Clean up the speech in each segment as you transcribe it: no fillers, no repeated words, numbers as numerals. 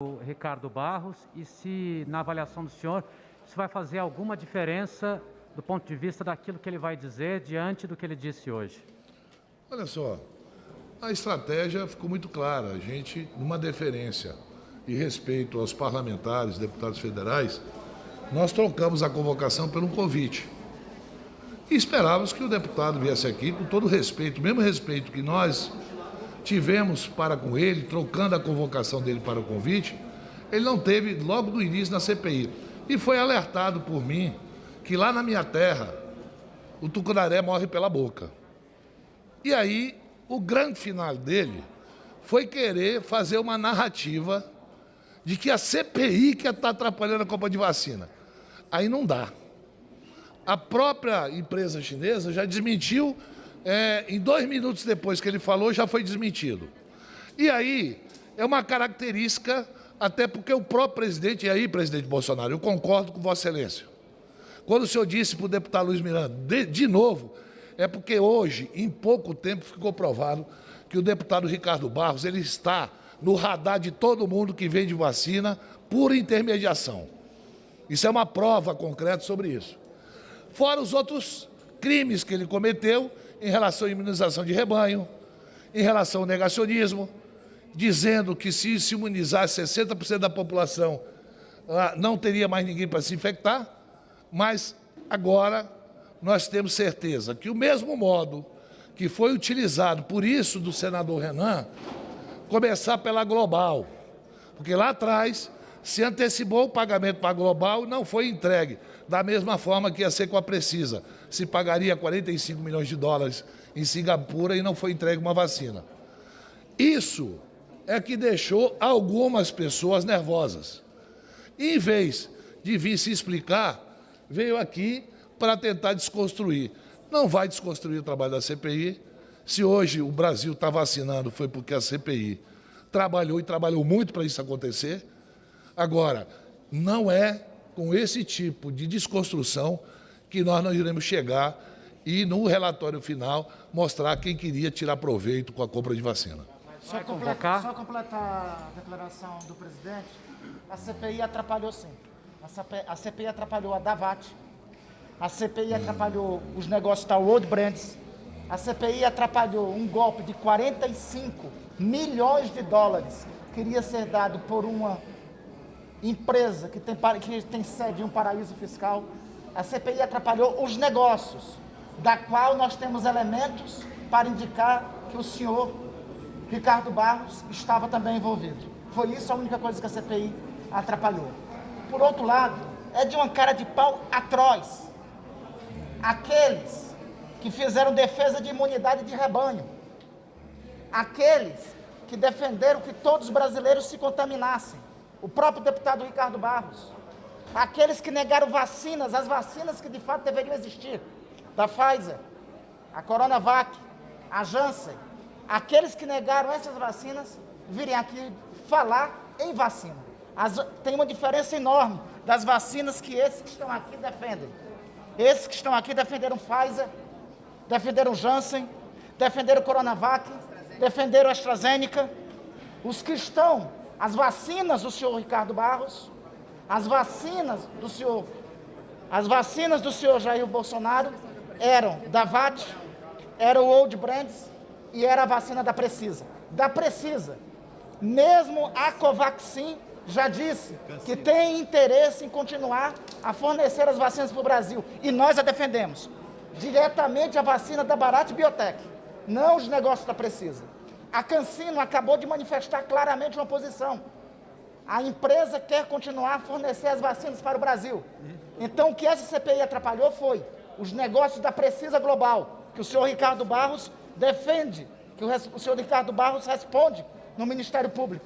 o Ricardo Barros e se, na avaliação do senhor, isso vai fazer alguma diferença do ponto de vista daquilo que ele vai dizer diante do que ele disse hoje. Olha só, a estratégia ficou muito clara. A gente, numa deferência e respeito aos parlamentares, deputados federais, nós trocamos a convocação por um convite. E esperávamos que o deputado viesse aqui com todo o respeito, o mesmo respeito que nós tivemos para com ele, trocando a convocação dele para o convite, ele não teve logo no início na CPI. E foi alertado por mim que lá na minha terra, o tucunaré morre pela boca. E aí, o grande final dele foi querer fazer uma narrativa de que a CPI que está atrapalhando a compra de vacina. Aí não dá. A própria empresa chinesa já desmentiu, em 2 minutos depois que ele falou, já foi desmentido. E aí, é uma característica, até porque o próprio presidente, e aí, presidente Bolsonaro, eu concordo com Vossa Excelência. Quando o senhor disse para o deputado Luiz Miranda, de novo, é porque hoje, em pouco tempo, ficou provado que o deputado Ricardo Barros, ele está no radar de todo mundo que vende vacina por intermediação. Isso é uma prova concreta sobre isso. Fora os outros crimes que ele cometeu em relação à imunização de rebanho, em relação ao negacionismo, dizendo que se imunizasse 60% da população, não teria mais ninguém para se infectar, mas agora nós temos certeza que o mesmo modo que foi utilizado por isso do senador Renan, começar pela Global, porque lá atrás se antecipou o pagamento para a Global e não foi entregue, da mesma forma que ia ser com a Precisa. Se pagaria 45 milhões de dólares em Singapura e não foi entregue uma vacina. Isso é que deixou algumas pessoas nervosas. E, em vez de vir se explicar, veio aqui para tentar desconstruir. Não vai desconstruir o trabalho da CPI. Se hoje o Brasil está vacinando, foi porque a CPI trabalhou e trabalhou muito para isso acontecer. Agora, não é com esse tipo de desconstrução que nós não iremos chegar e, no relatório final, mostrar quem queria tirar proveito com a compra de vacina. Só completar a declaração do presidente, a CPI atrapalhou sim. A CPI atrapalhou a Davat, a CPI atrapalhou os negócios da World Brands, a CPI atrapalhou um golpe de 45 milhões de dólares que iria ser dado por uma empresa que tem sede em um paraíso fiscal. A CPI atrapalhou os negócios, da qual nós temos elementos para indicar que o senhor Ricardo Barros estava também envolvido. Foi isso a única coisa que a CPI atrapalhou. Por outro lado, é de uma cara de pau atroz aqueles que fizeram defesa de imunidade de rebanho, aqueles que defenderam que todos os brasileiros se contaminassem, o próprio deputado Ricardo Barros, aqueles que negaram vacinas, as vacinas que de fato deveriam existir, da Pfizer, a Coronavac, a Janssen, aqueles que negaram essas vacinas, virem aqui falar em vacina. Tem uma diferença enorme das vacinas que esses que estão aqui defendem. Esses que estão aqui defenderam Pfizer, defenderam Janssen, defenderam Coronavac, defenderam AstraZeneca. Os que estão, as vacinas do senhor Ricardo Barros, as vacinas do senhor Jair Bolsonaro eram da VAT, era o World Brands e era a vacina da Precisa. Da Precisa, mesmo a Covaxin já disse que tem interesse em continuar a fornecer as vacinas para o Brasil. E nós a defendemos. Diretamente a vacina da Bharat Biotech, não os negócios da Precisa. A CanSino acabou de manifestar claramente uma posição. A empresa quer continuar a fornecer as vacinas para o Brasil. Então, o que essa CPI atrapalhou foi os negócios da Precisa Global, que o senhor Ricardo Barros defende, que o senhor Ricardo Barros responde no Ministério Público.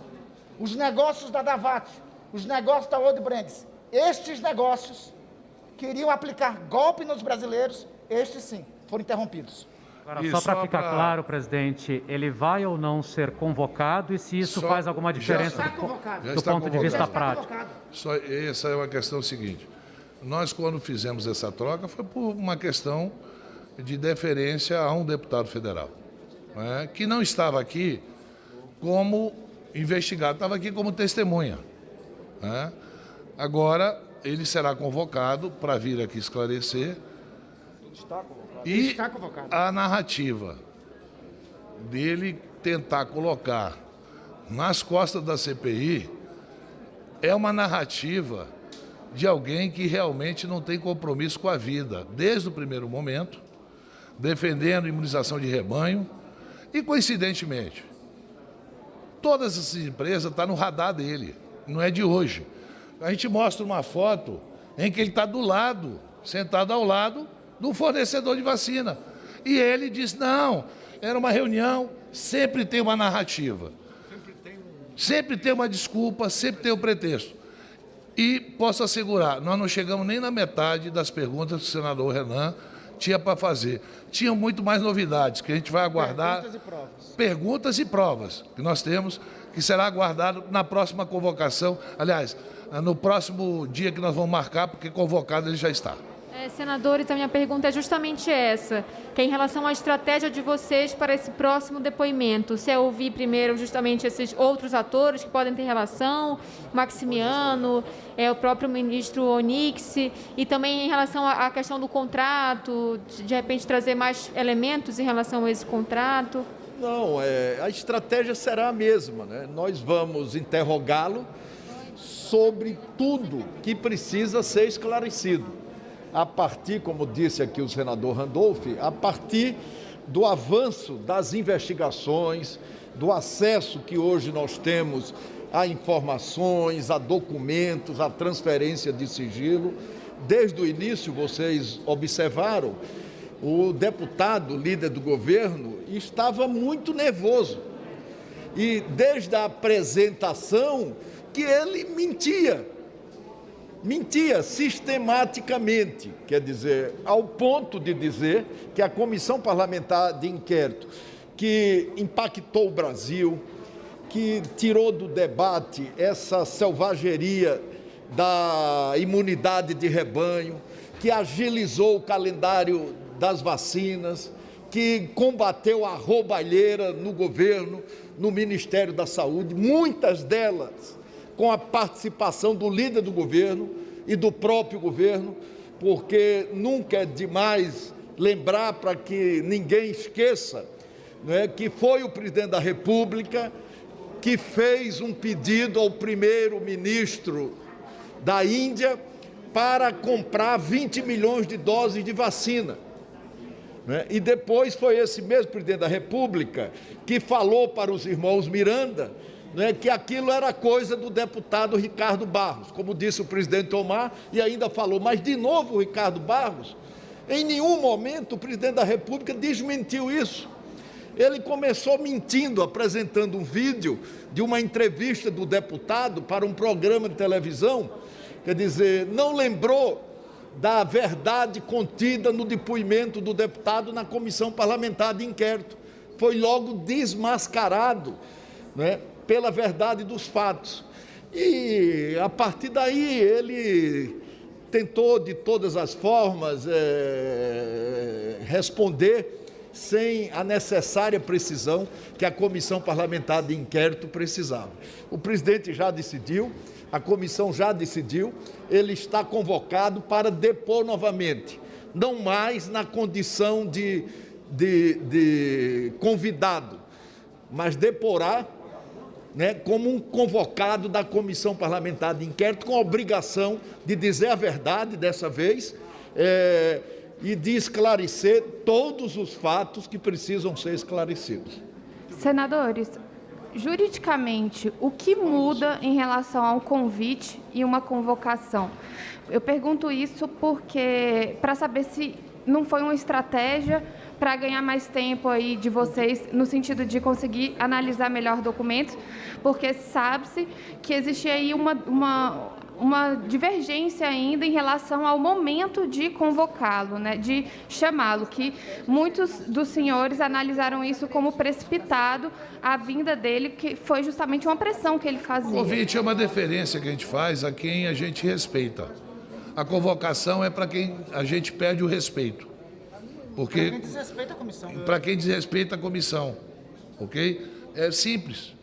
Os negócios da Davat, os negócios da World Brands, estes negócios queriam aplicar golpe nos brasileiros, estes sim, foram interrompidos. Agora, só para ficar claro, presidente, ele vai ou não ser convocado e se isso faz alguma diferença do ponto de vista prático? Essa é uma questão seguinte. Nós, quando fizemos essa troca, foi por uma questão de deferência a um deputado federal, né, que não estava aqui como investigado, estava aqui como testemunha, né? Agora, ele será convocado para vir aqui esclarecer. E a narrativa dele tentar colocar nas costas da CPI é uma narrativa de alguém que realmente não tem compromisso com a vida, desde o primeiro momento, defendendo imunização de rebanho e, coincidentemente, todas essas empresas estão no radar dele, não é de hoje. A gente mostra uma foto em que ele está do lado, sentado ao lado do fornecedor de vacina. E ele diz, não, era uma reunião, sempre tem uma narrativa. Sempre tem uma desculpa, sempre tem um pretexto. E posso assegurar, nós não chegamos nem na metade das perguntas que o senador Renan tinha para fazer. Tinham muito mais novidades, que a gente vai aguardar. Perguntas e provas. Perguntas e provas que nós temos, que será aguardado na próxima convocação. Aliás, no próximo dia que nós vamos marcar, porque convocado ele já está. Senadores, a minha pergunta é justamente essa, que é em relação à estratégia de vocês para esse próximo depoimento. Se é ouvir primeiro justamente esses outros atores que podem ter relação, Maximiano, o próprio ministro Onyx, e também em relação à questão do contrato, de repente trazer mais elementos em relação a esse contrato? Não, a estratégia será a mesma, né? Nós vamos interrogá-lo sobre tudo que precisa ser esclarecido. A partir, como disse aqui o senador Randolph, a partir do avanço das investigações, do acesso que hoje nós temos a informações, a documentos, a transferência de sigilo. Desde o início, vocês observaram, o deputado, líder do governo, estava muito nervoso. E desde a apresentação, que ele mentia sistematicamente, quer dizer, ao ponto de dizer que a Comissão Parlamentar de Inquérito, que impactou o Brasil, que tirou do debate essa selvageria da imunidade de rebanho, que agilizou o calendário das vacinas, que combateu a roubalheira no governo, no Ministério da Saúde, muitas delas com a participação do líder do governo e do próprio governo, porque nunca é demais lembrar, para que ninguém esqueça, né, que foi o presidente da República que fez um pedido ao primeiro-ministro da Índia para comprar 20 milhões de doses de vacina. Né? E depois foi esse mesmo presidente da República que falou para os irmãos Miranda, né, que aquilo era coisa do deputado Ricardo Barros, como disse o presidente Omar, e ainda falou, mas de novo o Ricardo Barros, em nenhum momento o presidente da República desmentiu isso. Ele começou mentindo, apresentando um vídeo de uma entrevista do deputado para um programa de televisão, quer dizer, não lembrou da verdade contida no depoimento do deputado na Comissão Parlamentar de Inquérito. Foi logo desmascarado, né, pela verdade dos fatos. E, a partir daí, ele tentou, de todas as formas, responder sem a necessária precisão que a Comissão Parlamentar de Inquérito precisava. O presidente já decidiu, a comissão já decidiu, ele está convocado para depor novamente, não mais na condição de convidado, mas deporá, né, como um convocado da Comissão Parlamentar de Inquérito, com a obrigação de dizer a verdade dessa vez e de esclarecer todos os fatos que precisam ser esclarecidos. Senadores, juridicamente, o que muda em relação ao convite e uma convocação? Eu pergunto isso porque para saber se não foi uma estratégia para ganhar mais tempo aí de vocês, no sentido de conseguir analisar melhor documentos, porque sabe-se que existe aí uma divergência ainda em relação ao momento de convocá-lo, né, de chamá-lo, que muitos dos senhores analisaram isso como precipitado, a vinda dele, que foi justamente uma pressão que ele fazia. O convite é uma deferência que a gente faz a quem a gente respeita. A convocação é para quem a gente pede o respeito. Porque, para quem desrespeita a comissão. Para quem desrespeita a comissão, ok? É simples.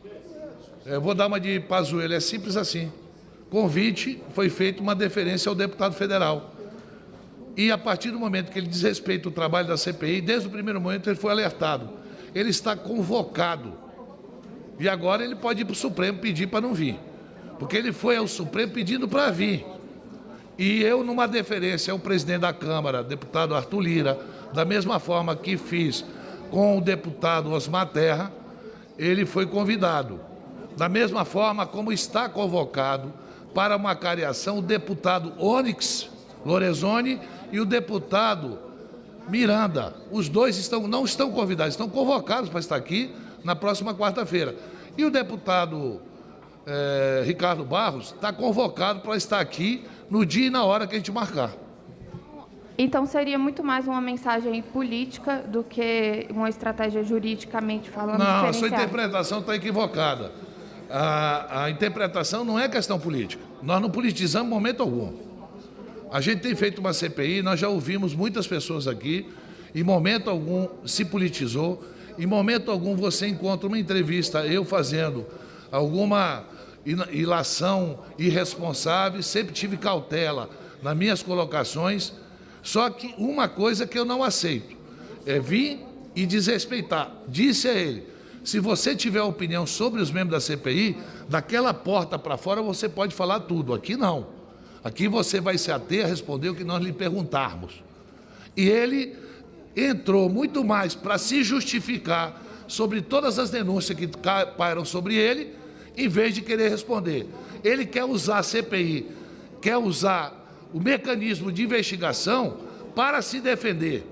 Eu vou dar uma de Pazuello, é simples assim. Convite, foi feita uma deferência ao deputado federal. E a partir do momento que ele desrespeita o trabalho da CPI, desde o primeiro momento ele foi alertado. Ele está convocado. E agora ele pode ir para o Supremo pedir para não vir. Porque ele foi ao Supremo pedindo para vir. E eu, numa deferência ao presidente da Câmara, deputado Arthur Lira, da mesma forma que fiz com o deputado Osmar Terra, ele foi convidado. Da mesma forma como está convocado para uma cariação o deputado Onyx Lorenzoni e o deputado Miranda. Os dois não estão convidados, estão convocados para estar aqui na próxima quarta-feira. E o deputado Ricardo Barros está convocado para estar aqui no dia e na hora que a gente marcar. Então, seria muito mais uma mensagem política do que uma estratégia juridicamente falando? Não, a sua interpretação está equivocada. A interpretação não é questão política. Nós não politizamos em momento algum. A gente tem feito uma CPI, nós já ouvimos muitas pessoas aqui, em momento algum se politizou, em momento algum você encontra uma entrevista eu fazendo alguma ilação irresponsável, sempre tive cautela nas minhas colocações, só que uma coisa que eu não aceito é vir e desrespeitar. Disse a ele, se você tiver opinião sobre os membros da CPI, daquela porta para fora você pode falar tudo, aqui não. Aqui você vai se ater a responder o que nós lhe perguntarmos. E ele entrou muito mais para se justificar sobre todas as denúncias que pairam sobre ele, em vez de querer responder. Ele quer usar a CPI, quer usar o mecanismo de investigação para se defender,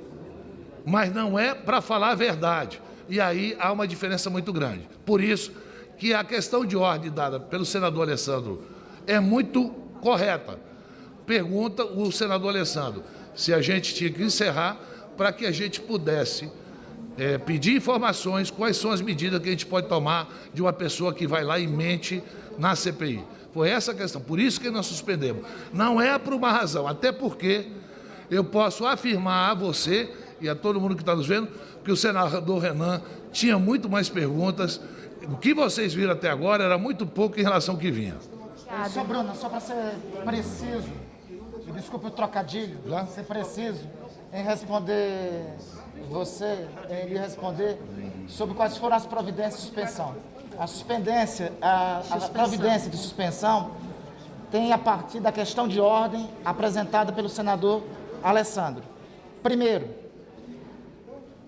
mas não é para falar a verdade. E aí há uma diferença muito grande. Por isso que a questão de ordem dada pelo senador Alessandro é muito correta. Pergunta o senador Alessandro se a gente tinha que encerrar para que a gente pudesse pedir informações, quais são as medidas que a gente pode tomar de uma pessoa que vai lá e mente na CPI. Foi essa a questão, por isso que nós suspendemos. Não é por uma razão, até porque eu posso afirmar a você e a todo mundo que está nos vendo que o senador Renan tinha muito mais perguntas. O que vocês viram até agora era muito pouco em relação ao que vinha. Só, Bruno, só para ser preciso, desculpe o trocadilho, ser preciso em responder em lhe responder sobre quais foram as providências de suspensão. A providência de suspensão tem a partir da questão de ordem apresentada pelo senador Alessandro. Primeiro,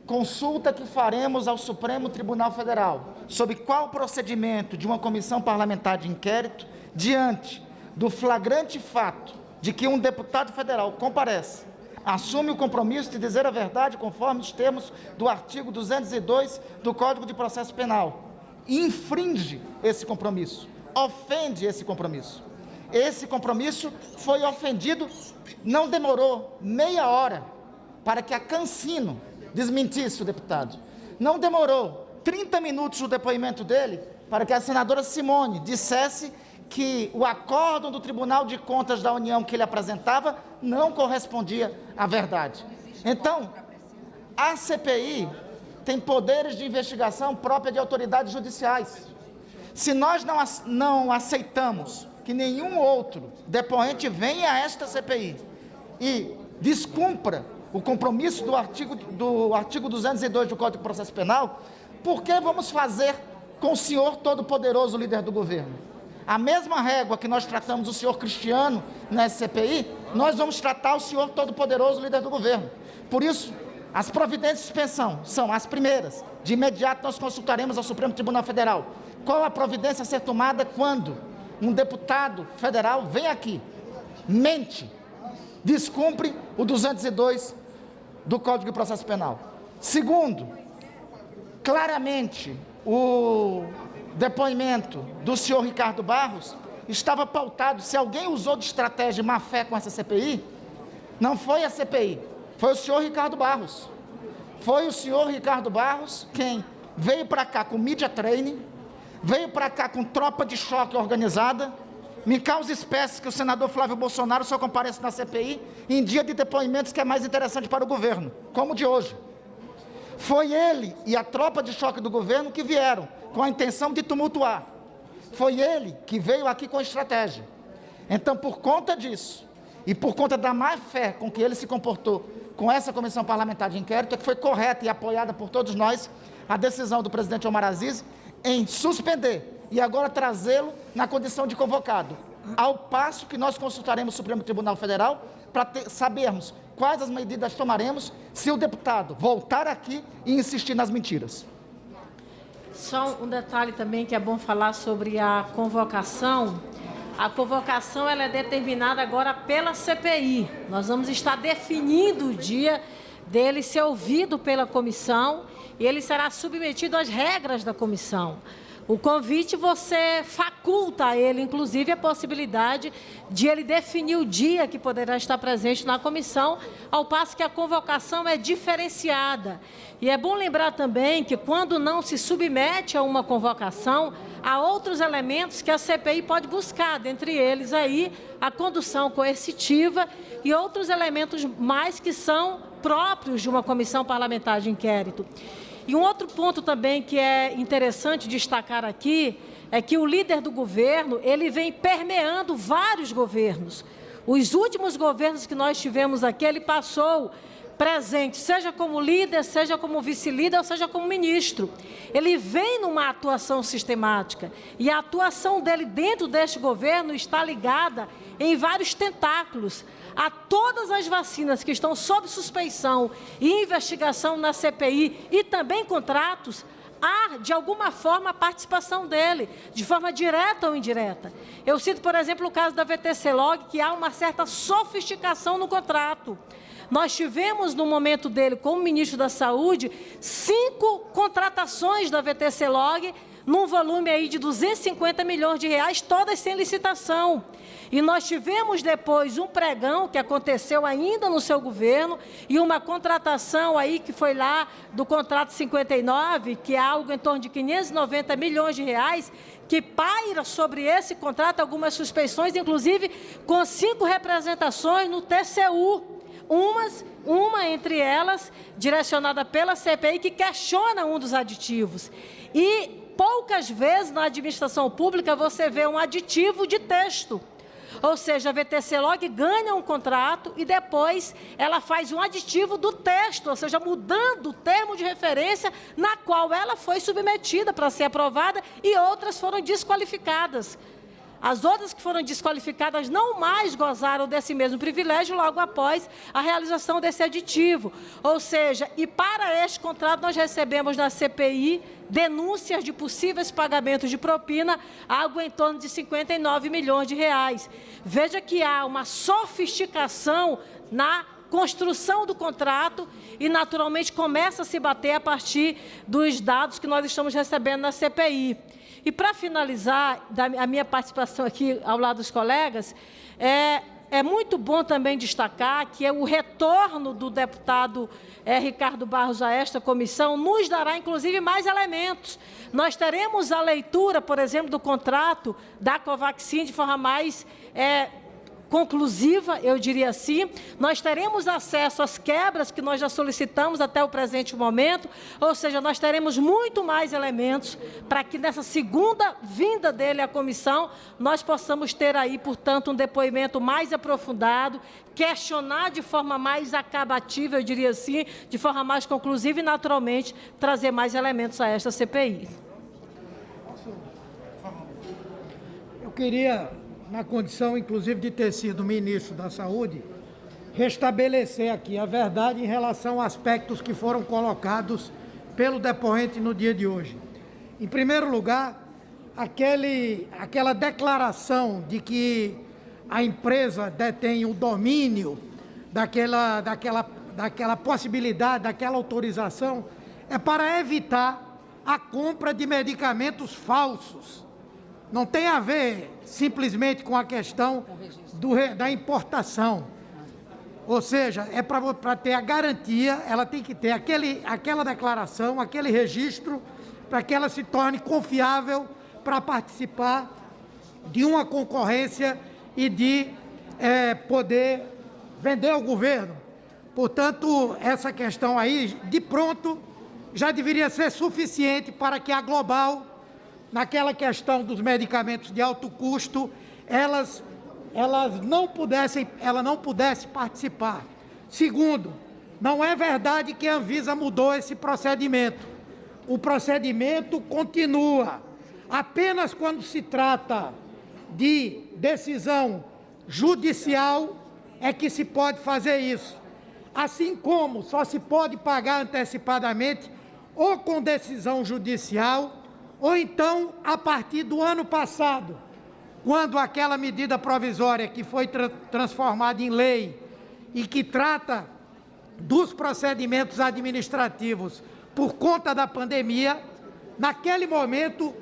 consulta que faremos ao Supremo Tribunal Federal sobre qual procedimento de uma comissão parlamentar de inquérito diante do flagrante fato de que um deputado federal comparece, assume o compromisso de dizer a verdade conforme os termos do artigo 202 do Código de Processo Penal, infringe esse compromisso, ofende esse compromisso. Esse compromisso foi ofendido, não demorou meia hora para que a Cancino desmentisse o deputado. Não demorou 30 minutos o depoimento dele para que a senadora Simone dissesse que o acórdão do Tribunal de Contas da União que ele apresentava não correspondia à verdade. Então, a CPI tem poderes de investigação própria de autoridades judiciais. Se nós não aceitamos que nenhum outro depoente venha a esta CPI e descumpra o compromisso do artigo 202 do Código de Processo Penal, por que vamos fazer com o senhor todo-poderoso, líder do governo? A mesma régua que nós tratamos o senhor Cristiano na CPI, nós vamos tratar o senhor todo-poderoso, líder do governo. Por isso, as providências de suspensão são as primeiras. De imediato, nós consultaremos ao Supremo Tribunal Federal. Qual a providência a ser tomada quando um deputado federal vem aqui, mente, descumpre o 202 do Código de Processo Penal? Segundo, claramente, o depoimento do senhor Ricardo Barros estava pautado, se alguém usou de estratégia e má-fé com essa CPI, não foi a CPI, foi o senhor Ricardo Barros. Foi o senhor Ricardo Barros quem veio para cá com media training, veio para cá com tropa de choque organizada, me causa espécie que o senador Flávio Bolsonaro só compareça na CPI em dia de depoimentos que é mais interessante para o governo, como o de hoje. Foi ele e a tropa de choque do governo que vieram com a intenção de tumultuar. Foi ele que veio aqui com estratégia. Então, por conta disso, e por conta da má fé com que ele se comportou com essa comissão parlamentar de inquérito, é que foi correta e apoiada por todos nós a decisão do presidente Omar Aziz em suspender e agora trazê-lo na condição de convocado, ao passo que nós consultaremos o Supremo Tribunal Federal para sabermos quais as medidas tomaremos se o deputado voltar aqui e insistir nas mentiras. Só um detalhe também que é bom falar sobre a convocação. A convocação ela é determinada agora pela CPI. Nós vamos estar definindo o dia dele ser ouvido pela comissão e ele será submetido às regras da comissão. O convite, você faculta a ele, inclusive, a possibilidade de ele definir o dia que poderá estar presente na comissão, ao passo que a convocação é diferenciada. E é bom lembrar também que, quando não se submete a uma convocação, há outros elementos que a CPI pode buscar, dentre eles aí a condução coercitiva e outros elementos mais que são próprios de uma comissão parlamentar de inquérito. E um outro ponto também que é interessante destacar aqui é que o líder do governo, ele vem permeando vários governos. Os últimos governos que nós tivemos aqui, ele passou presente, seja como líder, seja como vice-líder, ou seja como ministro. Ele vem numa atuação sistemática e a atuação dele dentro deste governo está ligada em vários tentáculos a todas as vacinas que estão sob suspeição e investigação na CPI e também contratos. Há, de alguma forma, a participação dele, de forma direta ou indireta. Eu cito, por exemplo, o caso da VTC-Log, que há uma certa sofisticação no contrato. Nós tivemos, no momento dele, como ministro da Saúde, 5 contratações da VTC-Log, num volume aí de 250 milhões de reais, todas sem licitação. E nós tivemos depois um pregão que aconteceu ainda no seu governo e uma contratação aí que foi lá do contrato 59, que é algo em torno de 590 milhões de reais, que paira sobre esse contrato algumas suspeições, inclusive com 5 representações no TCU. Uma entre elas direcionada pela CPI que questiona um dos aditivos. E poucas vezes na administração pública você vê um aditivo de texto. Ou seja, a VTC-Log ganha um contrato e depois ela faz um aditivo do texto, ou seja, mudando o termo de referência na qual ela foi submetida para ser aprovada e outras foram desqualificadas. As outras que foram desqualificadas não mais gozaram desse mesmo privilégio logo após a realização desse aditivo. Ou seja, e para este contrato nós recebemos na CPI denúncias de possíveis pagamentos de propina, algo em torno de 59 milhões de reais. Veja que há uma sofisticação na construção do contrato e, naturalmente, começa a se bater a partir dos dados que nós estamos recebendo na CPI. E, para finalizar a minha participação aqui ao lado dos colegas, é muito bom também destacar que o retorno do deputado Ricardo Barros a esta comissão nos dará, inclusive, mais elementos. Nós teremos a leitura, por exemplo, do contrato da Covaxin de forma mais conclusiva, eu diria assim. Nós teremos acesso às quebras que nós já solicitamos até o presente momento, ou seja, nós teremos muito mais elementos para que nessa segunda vinda dele à comissão, nós possamos ter aí, portanto, um depoimento mais aprofundado, questionar de forma mais acabativa, eu diria assim, de forma mais conclusiva e, naturalmente, trazer mais elementos a esta CPI. Eu queria, na condição, inclusive, de ter sido ministro da Saúde, restabelecer aqui a verdade em relação a aspectos que foram colocados pelo depoente no dia de hoje. Em primeiro lugar, aquela declaração de que a empresa detém o domínio daquela possibilidade, daquela autorização, é para evitar a compra de medicamentos falsos. Não tem a ver simplesmente com a questão da importação. Ou seja, é para ter a garantia, ela tem que ter aquela declaração, aquele registro, para que ela se torne confiável para participar de uma concorrência e de poder vender ao governo. Portanto, essa questão aí, de pronto, já deveria ser suficiente para que a Global naquela questão dos medicamentos de alto custo, ela não pudesse participar. Segundo, não é verdade que a Anvisa mudou esse procedimento. O procedimento continua. Apenas quando se trata de decisão judicial é que se pode fazer isso. Assim como só se pode pagar antecipadamente ou com decisão judicial, ou então a partir do ano passado, quando aquela medida provisória que foi transformada em lei e que trata dos procedimentos administrativos por conta da pandemia, naquele momento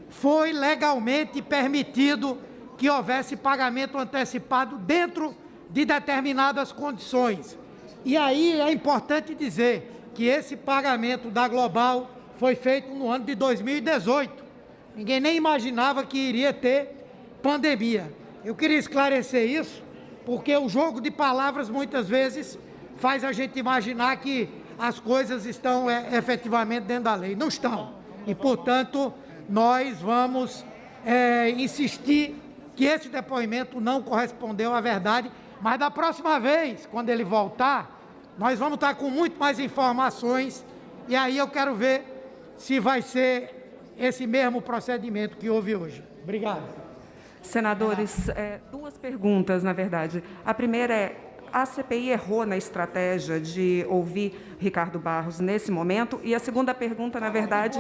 foi legalmente permitido que houvesse pagamento antecipado dentro de determinadas condições. E aí é importante dizer que esse pagamento da Global foi feito no ano de 2018. Ninguém nem imaginava que iria ter pandemia. Eu queria esclarecer isso, porque o jogo de palavras muitas vezes faz a gente imaginar que as coisas estão efetivamente dentro da lei. Não estão. E, portanto, nós vamos insistir que esse depoimento não correspondeu à verdade, mas da próxima vez, quando ele voltar, nós vamos estar com muito mais informações e aí eu quero ver se vai ser esse mesmo procedimento que houve hoje. Obrigado. Senadores, duas perguntas, na verdade. A primeira é: a CPI errou na estratégia de ouvir Ricardo Barros nesse momento? E a segunda pergunta, na verdade,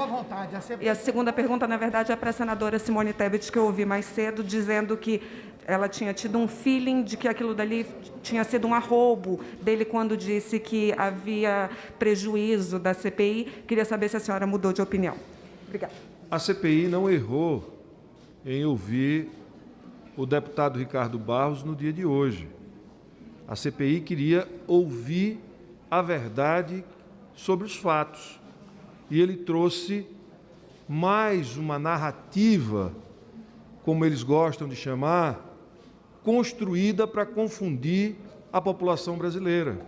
é para a senadora Simone Tebet, que eu ouvi mais cedo, dizendo que ela tinha tido um feeling de que aquilo dali tinha sido um arroubo dele quando disse que havia prejuízo da CPI. Queria saber se a senhora mudou de opinião. Obrigada. A CPI não errou em ouvir o deputado Ricardo Barros no dia de hoje. A CPI queria ouvir a verdade sobre os fatos. E ele trouxe mais uma narrativa, como eles gostam de chamar, construída para confundir a população brasileira.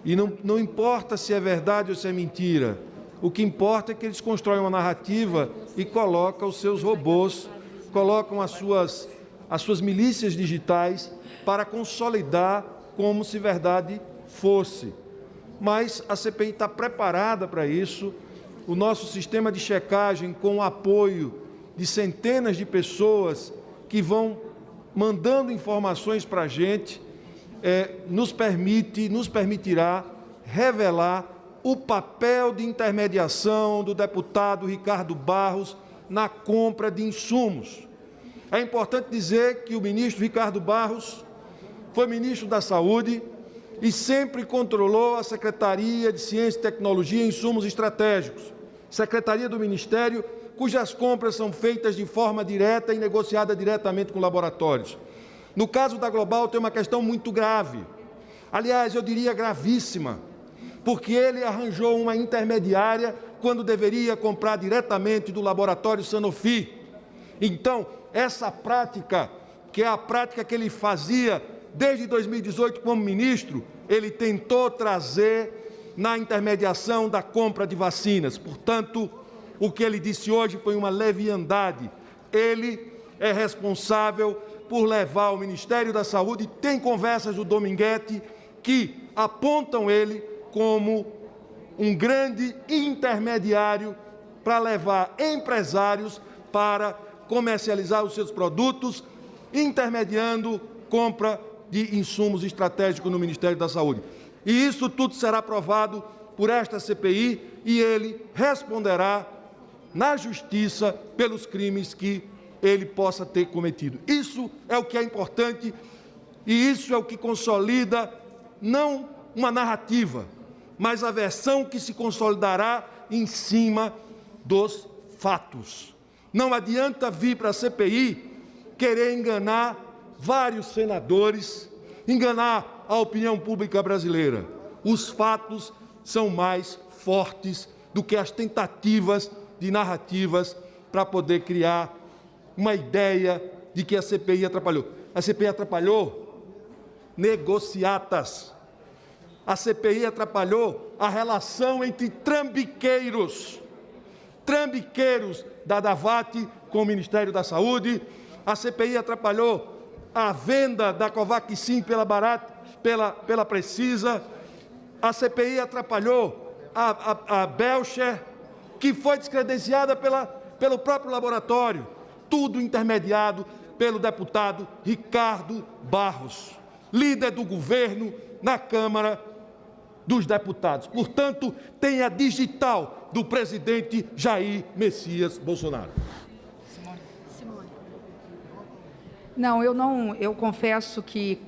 E não importa se é verdade ou se é mentira, o que importa é que eles constroem uma narrativa e colocam os seus robôs, colocam as suas milícias digitais para consolidar como se verdade fosse. Mas a CPI está preparada para isso. O nosso sistema de checagem, com o apoio de centenas de pessoas que vão mandando informações para a gente, nos permitirá revelar o papel de intermediação do deputado Ricardo Barros na compra de insumos. É importante dizer que o ministro Ricardo Barros foi ministro da Saúde e sempre controlou a Secretaria de Ciência e Tecnologia e Insumos Estratégicos, secretaria do Ministério, cujas compras são feitas de forma direta e negociada diretamente com laboratórios. No caso da Global, tem uma questão muito grave, aliás, eu diria gravíssima, porque ele arranjou uma intermediária quando deveria comprar diretamente do laboratório Sanofi. Então, essa prática, que é a prática que ele fazia desde 2018 como ministro, ele tentou trazer na intermediação da compra de vacinas. Portanto, o que ele disse hoje foi uma leviandade. Ele é responsável por levar o Ministério da Saúde, tem conversas do Dominguete que apontam ele como um grande intermediário para levar empresários para comercializar os seus produtos, intermediando compra de insumos estratégicos no Ministério da Saúde. E isso tudo será provado por esta CPI e ele responderá na Justiça pelos crimes que ele possa ter cometido. Isso é o que é importante e isso é o que consolida não uma narrativa, mas a versão que se consolidará em cima dos fatos. Não adianta vir para a CPI querer enganar vários senadores, enganar a opinião pública brasileira. Os fatos são mais fortes do que as tentativas de narrativas para poder criar uma ideia de que a CPI atrapalhou. A CPI atrapalhou negociatas. A CPI atrapalhou a relação entre trambiqueiros. trambiqueiros da Davat com o Ministério da Saúde. A CPI atrapalhou a venda da Covaxin pela Precisa. A CPI atrapalhou a Belcher, que foi descredenciada pelo próprio laboratório. Tudo intermediado pelo deputado Ricardo Barros, líder do governo na Câmara dos Deputados. Portanto, tem a digital do presidente Jair Messias Bolsonaro. Não, eu confesso que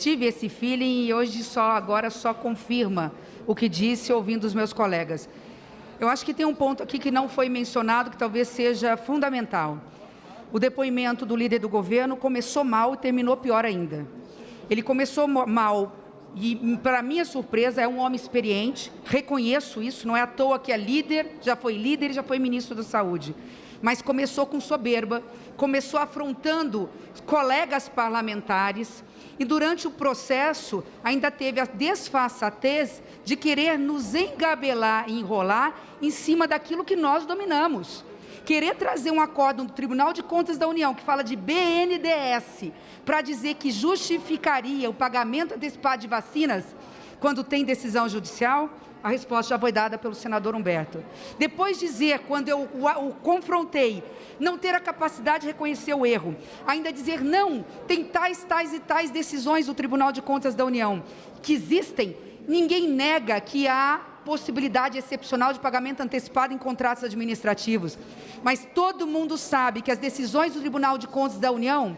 tive esse feeling e hoje agora só confirma o que disse ouvindo os meus colegas. Eu acho que tem um ponto aqui que não foi mencionado, que talvez seja fundamental. O depoimento do líder do governo começou mal e terminou pior ainda. Ele começou mal e, para minha surpresa, é um homem experiente, reconheço isso, não é à toa que é líder, já foi líder e já foi ministro da Saúde. Mas começou com soberba, começou afrontando colegas parlamentares e, durante o processo, ainda teve a desfaçatez de querer nos engabelar e enrolar em cima daquilo que nós dominamos. Querer trazer um acórdão do Tribunal de Contas da União, que fala de BNDES, para dizer que justificaria o pagamento antecipado de vacinas quando tem decisão judicial, a resposta já foi dada pelo senador Humberto. Depois dizer, quando eu o confrontei, não ter a capacidade de reconhecer o erro, ainda dizer não, tem tais e tais decisões do Tribunal de Contas da União que existem, ninguém nega que há possibilidade excepcional de pagamento antecipado em contratos administrativos. Mas todo mundo sabe que as decisões do Tribunal de Contas da União,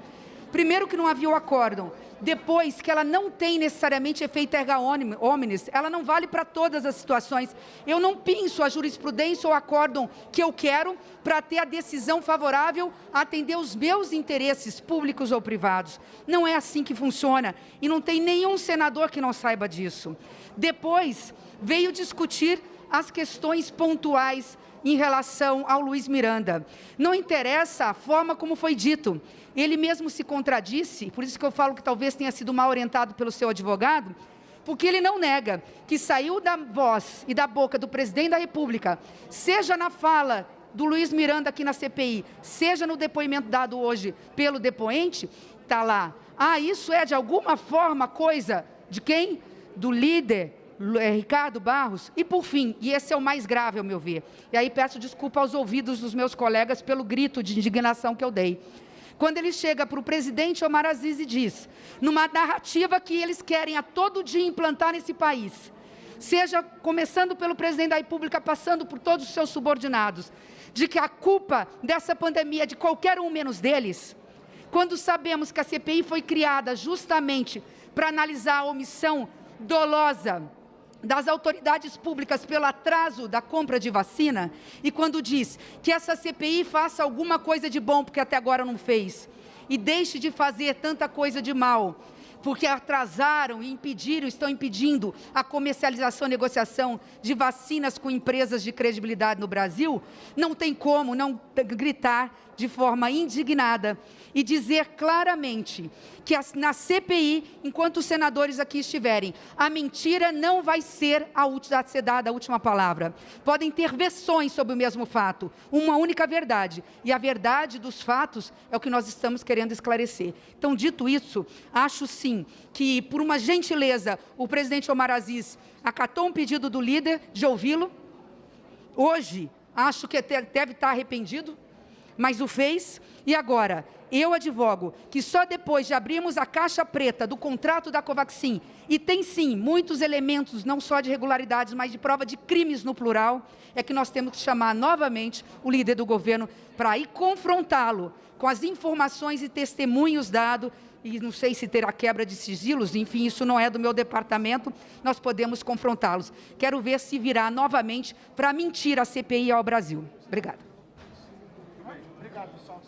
primeiro que não havia o acórdão, depois que ela não tem necessariamente efeito erga omnes, ela não vale para todas as situações. Eu não pinço a jurisprudência ou acórdão que eu quero para ter a decisão favorável a atender os meus interesses públicos ou privados. Não é assim que funciona e não tem nenhum senador que não saiba disso. Depois veio discutir as questões pontuais em relação ao Luiz Miranda. Não interessa a forma como foi dito. Ele mesmo se contradisse, por isso que eu falo que talvez tenha sido mal orientado pelo seu advogado, porque ele não nega que saiu da voz e da boca do presidente da República, seja na fala do Luiz Miranda aqui na CPI, seja no depoimento dado hoje pelo depoente, está lá. Isso é de alguma forma coisa de quem? Do líder Ricardo Barros. E por fim, e esse é o mais grave ao meu ver, e aí peço desculpa aos ouvidos dos meus colegas pelo grito de indignação que eu dei. Quando ele chega para o presidente Omar Aziz e diz, numa narrativa que eles querem a todo dia implantar nesse país, seja começando pelo presidente da República, passando por todos os seus subordinados, de que a culpa dessa pandemia é de qualquer um menos deles, quando sabemos que a CPI foi criada justamente para analisar a omissão dolosa das autoridades públicas pelo atraso da compra de vacina, e quando diz que essa CPI faça alguma coisa de bom, porque até agora não fez, e deixe de fazer tanta coisa de mal, porque atrasaram e estão impedindo a comercialização e negociação de vacinas com empresas de credibilidade no Brasil, não tem como não gritar de forma indignada e dizer claramente que na CPI, enquanto os senadores aqui estiverem, a mentira não vai ser a ser dada a última palavra. Podem ter versões sobre o mesmo fato, uma única verdade, e a verdade dos fatos é o que nós estamos querendo esclarecer. Então, dito isso, acho sim que, por uma gentileza, o presidente Omar Aziz acatou um pedido do líder de ouvi-lo. Hoje, acho que deve estar arrependido, mas o fez, e agora eu advogo que só depois de abrirmos a caixa preta do contrato da Covaxin, e tem sim muitos elementos, não só de irregularidades, mas de prova de crimes no plural, é que nós temos que chamar novamente o líder do governo para ir confrontá-lo com as informações e testemunhos dados, e não sei se terá quebra de sigilos, enfim, isso não é do meu departamento, nós podemos confrontá-los. Quero ver se virá novamente para mentir a CPI ao Brasil. Obrigada. Obrigado, pessoal.